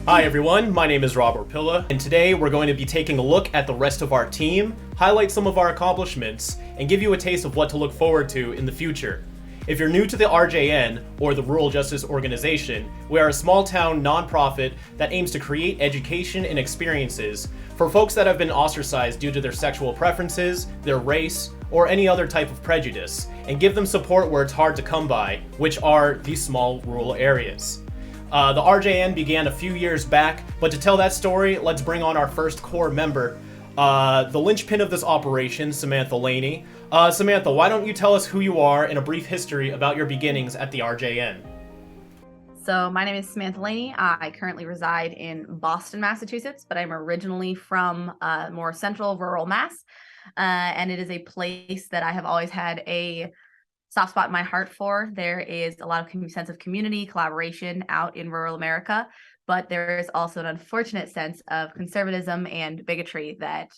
Hi everyone, my name is Robert Pilla, and today we're going to be taking a look at the rest of our team, highlight some of our accomplishments, and give you a taste of what to look forward to in the future. If you're new to the RJN, or the Rural Justice Organization, we are a small-town nonprofit that aims to create education and experiences for folks that have been ostracized due to their sexual preferences, their race, or any other type of prejudice, and give them support where it's hard to come by, which are these small rural areas. The RJN began a few years back, but to tell that story, let's bring on our first core member, the linchpin of this operation, Samantha Laney. Samantha, why don't you tell us who you are and a brief history about your beginnings at the RJN? So my name is Samantha Laney. I currently reside in Boston, Massachusetts, but I'm originally from more central rural Mass. And it is a place that I have always had a soft spot in my heart for. There is a lot of sense of community collaboration out in rural America, but there is also an unfortunate sense of conservatism and bigotry that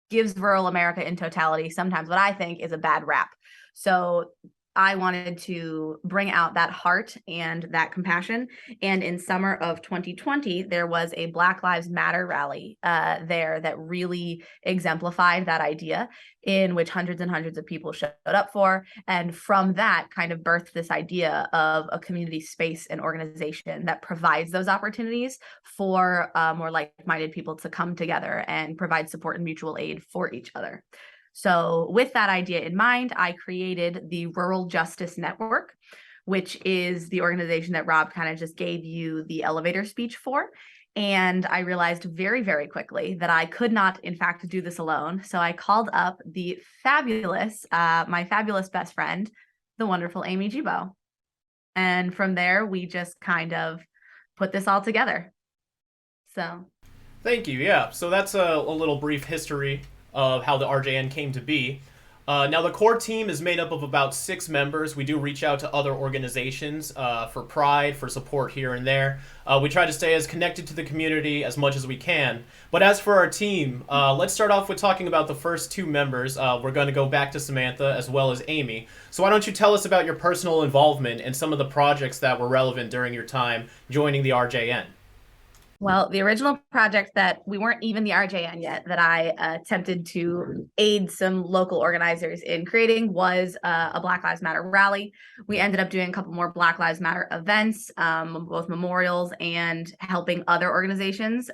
gives rural America in totality sometimes what I think is a bad rap. So I wanted to bring out that heart and that compassion. And in summer of 2020, there was a Black Lives Matter rally there that really exemplified that idea, in which hundreds and hundreds of people showed up for. And from that kind of birthed this idea of a community space and organization that provides those opportunities for more like-minded people to come together and provide support and mutual aid for each other. So with that idea in mind, I created the Rural Justice Network, which is the organization that Rob kind of just gave you the elevator speech for. And I realized very, very quickly that I could not, in fact, do this alone. So I called up the fabulous, my fabulous best friend, the wonderful Amy Gibo. And from there, we just kind of put this all together. So. Thank you, yeah. So that's a little brief history of how the RJN came to be. Now, the core team is made up of about 6 members. We do reach out to other organizations for pride, for support here and there. We try to stay as connected to the community as much as we can. But as for our team, let's start off with talking about the first 2 members. We're going to go back to Samantha as well as Amy. So why don't you tell us about your personal involvement and some of the projects that were relevant during your time joining the RJN? Well, the original project that we weren't even the RJN yet, that I attempted to aid some local organizers in creating, was a Black Lives Matter rally. We ended up doing a couple more Black Lives Matter events, both memorials and helping other organizations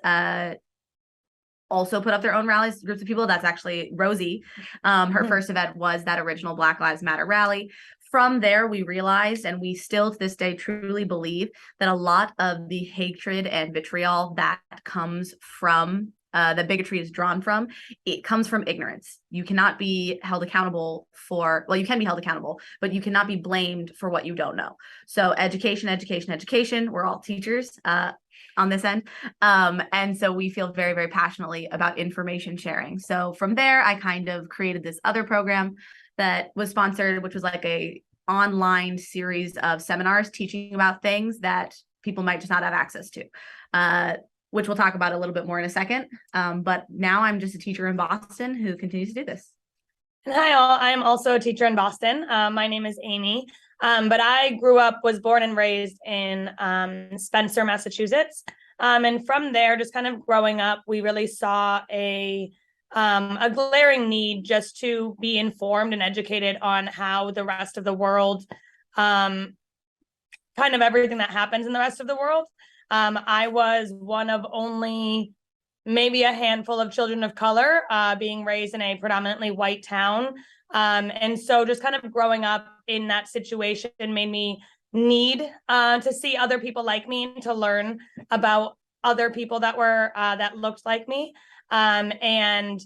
also put up their own rallies, groups of people. That's actually Rosie. Her first event was that original Black Lives Matter rally. From there, we realized, and we still to this day truly believe, that a lot of the hatred and vitriol that comes from, that bigotry is drawn from, it comes from ignorance. You cannot be held accountable for, well, you can be held accountable, but you cannot be blamed for what you don't know. So education, education, education. We're all teachers on this end. And so we feel very, very passionately about information sharing. So from there, I kind of created this other program that was sponsored, which was like a online series of seminars teaching about things that people might just not have access to, which we'll talk about a little bit more in a second. But now I'm just a teacher in Boston who continues to do this. And hi all, I'm also a teacher in Boston. My name is Amy, but I was born and raised in Spencer, Massachusetts. And from there, just kind of growing up, we really saw a glaring need just to be informed and educated on how the rest of the world, kind of everything that happens in the rest of the world. I was one of only maybe a handful of children of color being raised in a predominantly white town. And so just kind of growing up in that situation made me need to see other people like me, to learn about other people that were that looked like me. And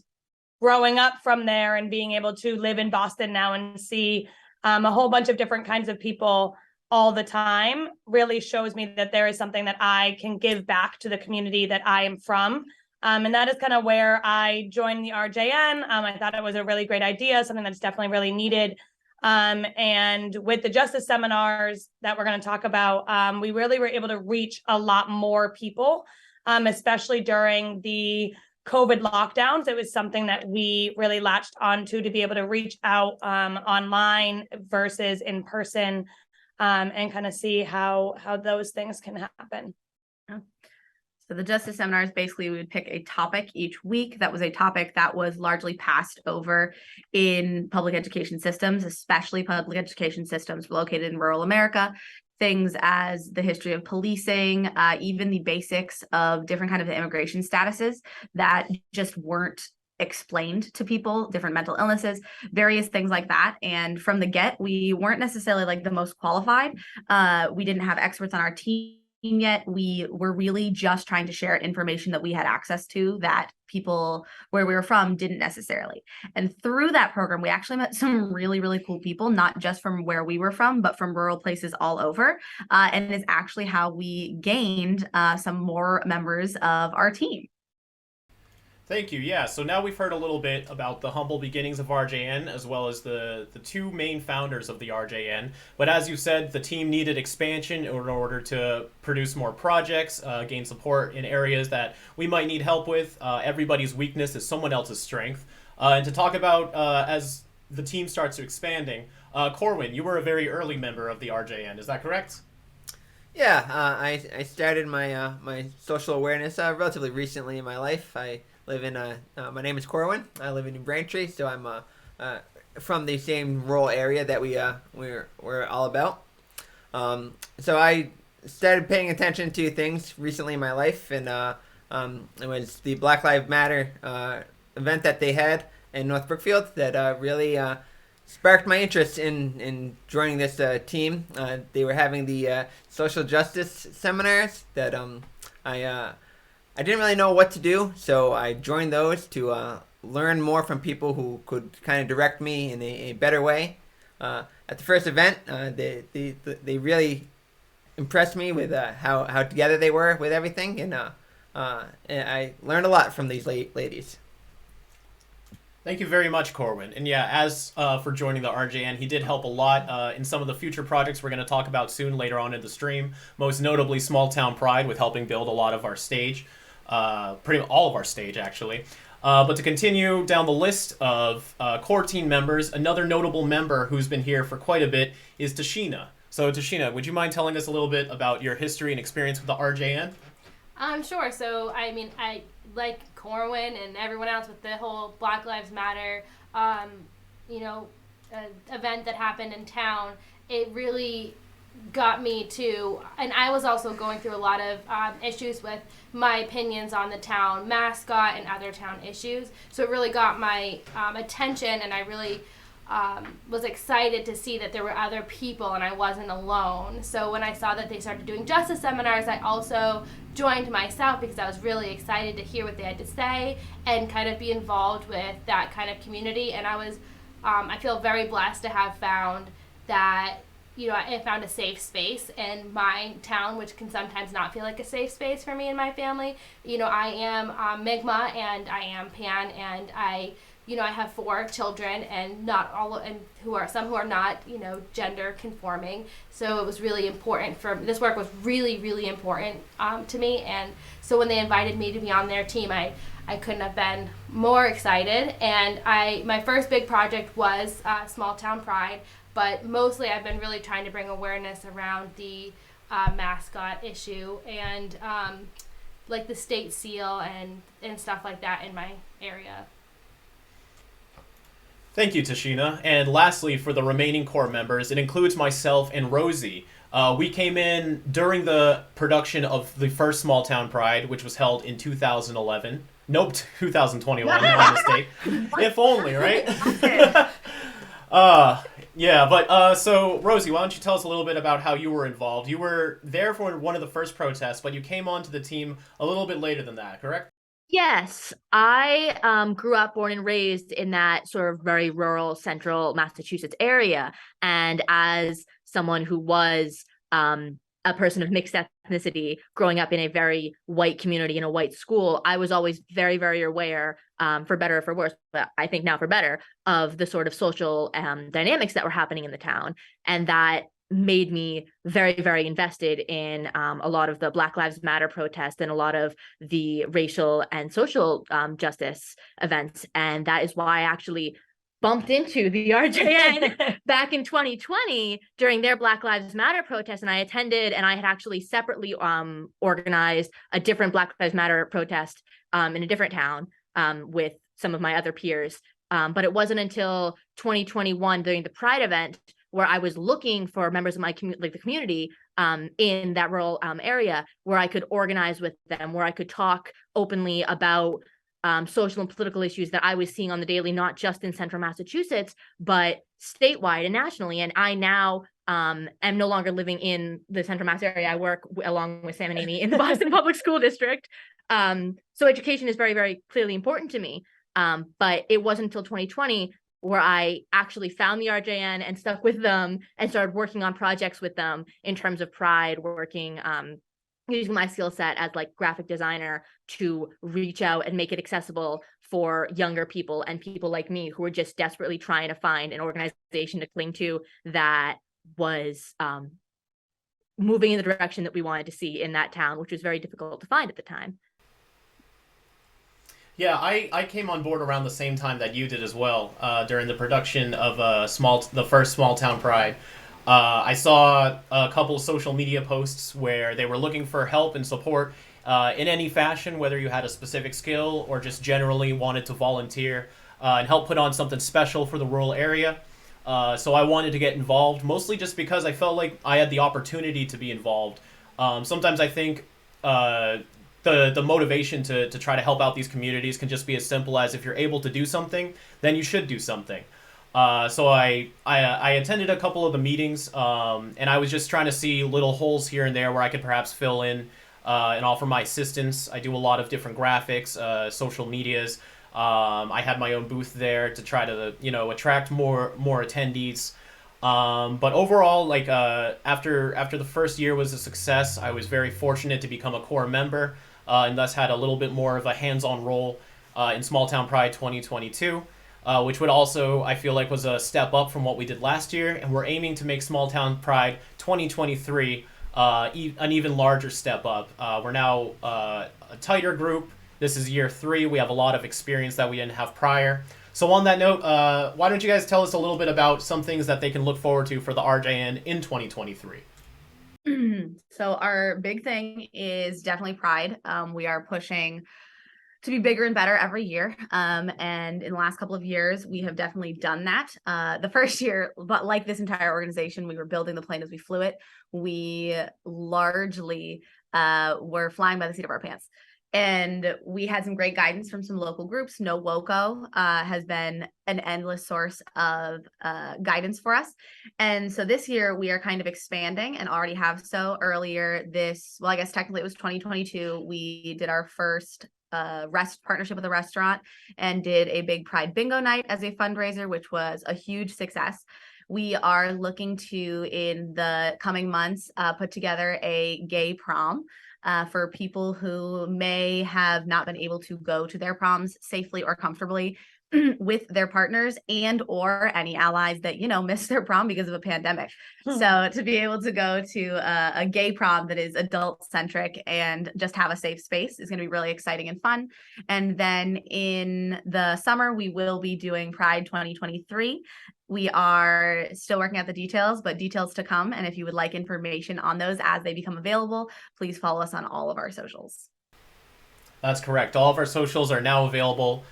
growing up from there and being able to live in Boston now and see a whole bunch of different kinds of people all the time really shows me that there is something that I can give back to the community that I am from. And that is kind of where I joined the RJN. I thought it was a really great idea, something that's definitely really needed. And with the justice seminars that we're going to talk about, we really were able to reach a lot more people, especially during the COVID lockdowns. It was something that we really latched onto, to be able to reach out online versus in person, and kind of see how those things can happen. So the justice seminars, basically we would pick a topic each week that was a topic that was largely passed over in public education systems, especially public education systems located in rural America. Things as the history of policing, even the basics of different kind of immigration statuses that just weren't explained to people, different mental illnesses, various things like that. And from the get, we weren't necessarily like the most qualified. We didn't have experts on our team yet. We were really just trying to share information that we had access to that people where we were from didn't necessarily. And through that program, we actually met some really, really cool people, not just from where we were from, but from rural places all over. And it's actually how we gained some more members of our team. Thank you. Yeah, so now we've heard a little bit about the humble beginnings of RJN as well as the two main founders of the RJN. But as you said, the team needed expansion in order to produce more projects, gain support in areas that we might need help with. Everybody's weakness is someone else's strength. And to talk about as the team starts expanding, Corwin, you were a very early member of the RJN. Is that correct? Yeah, I started my my social awareness relatively recently in my life. I live in my name is Corwin. I live in New Braintree, so I'm from the same rural area that we're all about. So I started paying attention to things recently in my life, and it was the Black Lives Matter event that they had in North Brookfield that really sparked my interest in joining this team. They were having the social justice seminars that I didn't really know what to do, so I joined those to learn more from people who could kind of direct me in a better way. At the first event, they really impressed me with how together they were with everything, and I learned a lot from these ladies. Thank you very much, Corwin. And yeah, as for joining the RJN, he did help a lot in some of the future projects we're going to talk about soon later on in the stream, most notably Small Town Pride with helping build a lot of our stage, pretty much all of our stage actually. But to continue down the list of core team members, another notable member who's been here for quite a bit is Tashina. So Tashina, would you mind telling us a little bit about your history and experience with the RJN? Sure. So, I mean, I like Corwin and everyone else with the whole Black Lives Matter, event that happened in town. It really got me to, and I was also going through a lot of issues with my opinions on the town mascot and other town issues. So it really got my attention, and I really was excited to see that there were other people and I wasn't alone. So when I saw that they started doing justice seminars, I also joined myself because I was really excited to hear what they had to say and kind of be involved with that kind of community. And I feel very blessed to have found that, I found a safe space in my town, which can sometimes not feel like a safe space for me and my family. I am Mi'kmaq and I am Pan, and I have 4 children, and not all, and some who are not, gender conforming. So it was really important this work was really, really important to me. And so when they invited me to be on their team, I couldn't have been more excited. And my first big project was Small Town Pride, but mostly I've been really trying to bring awareness around the mascot issue and like the state seal and stuff like that in my area. Thank you, Tashina. And lastly, for the remaining core members, it includes myself and Rosie. We came in during the production of the first Small Town Pride, which was held in 2011. Nope, 2021, my mistake. If only, right? So Rosie, why don't you tell us a little bit about how you were involved? You were there for one of the first protests, but you came onto the team a little bit later than that, correct? Yes, I grew up, born and raised in that sort of very rural central Massachusetts area. And as someone who was a person of mixed ethnicity growing up in a very white community in a white school, I was always very, very aware, for better or for worse, but I think now for better, of the sort of social dynamics that were happening in the town. And that made me very, very invested in a lot of the Black Lives Matter protests and a lot of the racial and social justice events. And that is why I actually bumped into the RJN back in 2020 during their Black Lives Matter protest, and I attended, and I had actually separately organized a different Black Lives Matter protest in a different town with some of my other peers. But it wasn't until 2021 during the Pride event where I was looking for members of my community in that rural area where I could organize with them, where I could talk openly about social and political issues that I was seeing on the daily, not just in central Massachusetts, but statewide and nationally. And I now am no longer living in the central Mass area. I work along with Sam and Amy in the Boston Public School District. So education is very, very clearly important to me. But it wasn't until 2020 where I actually found the RJN and stuck with them and started working on projects with them in terms of Pride, working using my skill set as like graphic designer to reach out and make it accessible for younger people and people like me who were just desperately trying to find an organization to cling to that was moving in the direction that we wanted to see in that town, which was very difficult to find at the time. Yeah, I came on board around the same time that you did as well, during the production of the first Small Town Pride. I saw a couple of social media posts where they were looking for help and support in any fashion, whether you had a specific skill or just generally wanted to volunteer and help put on something special for the rural area. So I wanted to get involved, mostly just because I felt like I had the opportunity to be involved. Sometimes I think the motivation to try to help out these communities can just be as simple as if you're able to do something, then you should do something. So I attended a couple of the meetings, and I was just trying to see little holes here and there where I could perhaps fill in and offer my assistance. I do a lot of different graphics, social medias. I had my own booth there to try to, attract more attendees. But overall, like after the first year was a success, I was very fortunate to become a core member, and thus had a little bit more of a hands-on role in Small Town Pride 2022. Which would also, I feel like, was a step up from what we did last year, and we're aiming to make Small Town Pride 2023 an even larger step up. We're now a tighter group. This is year 3. We have a lot of experience that we didn't have prior. So on that note, why don't you guys tell us a little bit about some things that they can look forward to for the RJN in 2023? So our big thing is definitely Pride. We are pushing to be bigger and better every year. And in the last couple of years, we have definitely done that. The first year, but like this entire organization, we were building the plane as we flew it. We largely were flying by the seat of our pants. And we had some great guidance from some local groups. No Woco has been an endless source of guidance for us. And so this year we are kind of expanding and already have so earlier I guess technically it was 2022. We did our first partnership with a restaurant and did a big Pride bingo night as a fundraiser, which was a huge success. We are looking to, in the coming months, put together a gay prom for people who may have not been able to go to their proms safely or comfortably with their partners and or any allies that missed their prom because of a pandemic. So to be able to go to a gay prom that is adult centric and just have a safe space is going to be really exciting and fun. And then in the summer we will be doing Pride 2023. We are still working out the details, but details to come. And if you would like information on those as they become available, please follow us on all of our socials. That's correct. All of our socials are now available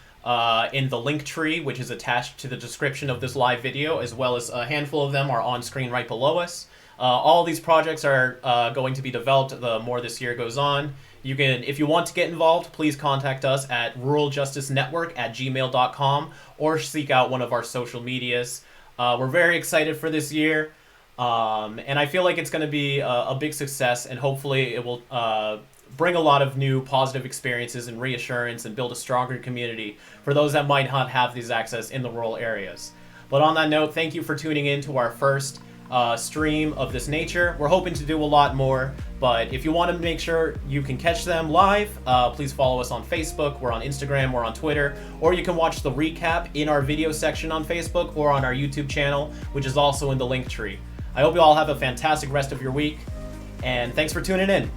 in the link tree, which is attached to the description of this live video, as well as a handful of them are on screen right below us. All these projects are going to be developed the more this year goes on. You can, if you want to get involved, please contact us at ruraljusticenetwork@gmail.com or seek out one of our social medias. We're very excited for this year, and I feel like it's going to be a big success, and hopefully it will bring a lot of new positive experiences and reassurance and build a stronger community for those that might not have these access in the rural areas. But on that note, thank you for tuning in to our first stream of this nature. We're hoping to do a lot more, but if you want to make sure you can catch them live, please follow us on Facebook, we're on Instagram, we're on Twitter, or you can watch the recap in our video section on Facebook or on our YouTube channel, which is also in the link tree. I hope you all have a fantastic rest of your week, and thanks for tuning in.